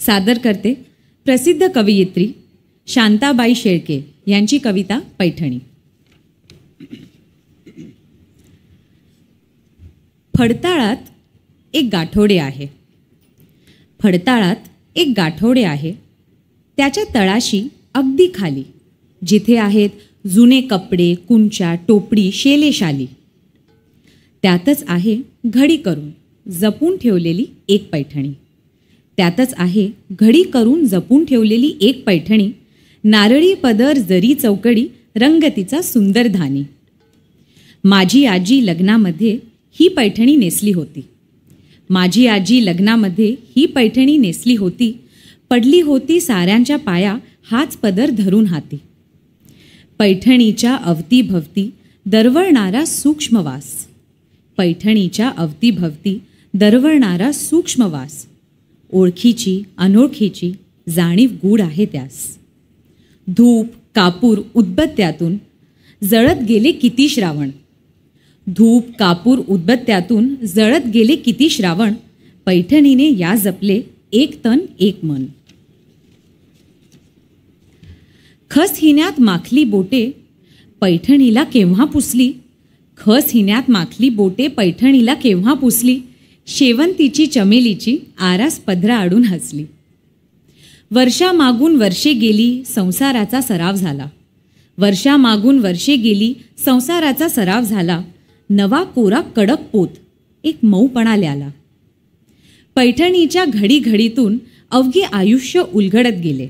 सादर करते प्रसिद्ध कवयित्री शांताबाई शेळके यांची कविता पैठणी। फडताळात एक गाठोडे आहे, फडताळात एक गाठोडे आहे, त्याच्या तळाशी अगदी खाली जिथे आहेत जुने कपडे, कुंचा, टोपडी, शेलेशाली, त्यातच आहे घडी करून जपून ठेवलेली एक पैठणी, त्यातच आहे घडी करून जपून ठेवलेली एक पैठणी, नारळी पदर, जरी चौकडी, रंगतीचा सुंदर धानी। माझी आजी लग्नामध्ये ही पैठणी नेसली होती, माझी आजी लग्नामध्ये ही पैठणी नेसली होती, पडली होती साऱ्यांच्या पाया हाच पदर धरून हाती। पैठणीच्या अवतीभवती दरवळणारा सूक्ष्म वास, पैठणीच्या अवतीभवती दरवळणारा सूक्ष्म वास, ओळखीची अनोळखीची जाणीव गूढ आहे त्यास। धूप कापूर उदबत्त्यातून जळत गेले किती श्रावण, धूप कापूर उदबत्त्यातून जळत गेले किती श्रावण, पैठणीने या जपले एक तन एक मन। खस हिन्यात माखली बोटे पैठणीला केव्हा पुसली, खस हिन्यात माखली बोटे पैठणीला केव्हा पुसली, शेवंतीची चमेलीची आरास पदरा आडून हसली। वर्षामागून वर्षे गेली संसाराचा सराव झाला, वर्षामागून वर्षे गेली संसाराचा सराव झाला, नवा कोरा कडक पोत एक मऊपणा ल्याला। पैठणीच्या घडी घडीतून अवघे आयुष्य उलगडत गेले,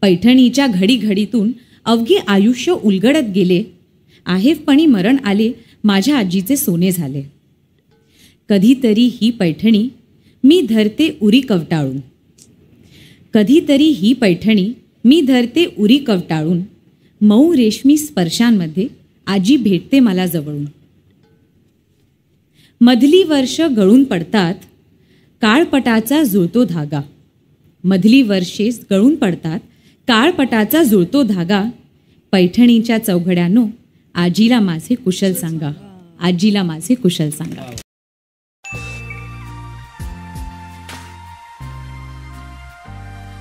पैठणीच्या घडी घडीतून अवघे आयुष्य उलगडत गेले, आहेपणी मरण आले माझ्या आजीचे सोने झाले। कधीतरी ही पैठणी मी धरते उरी कवटाळून, कधीतरी ही पैठणी मी धरते उरी कवटाळून, मऊ रेशमी स्पर्शांमध्ये आजी भेटते मला जवळून। मधली वर्ष गळून पडतात काळपटाचा जुळतो धागा, मधली वर्षे गळून पडतात काळपटाचा जुळतो धागा, पैठणीच्या चौघड्यानो आजीला माझे कुशल सांगा, आजीला माझे कुशल सांगा।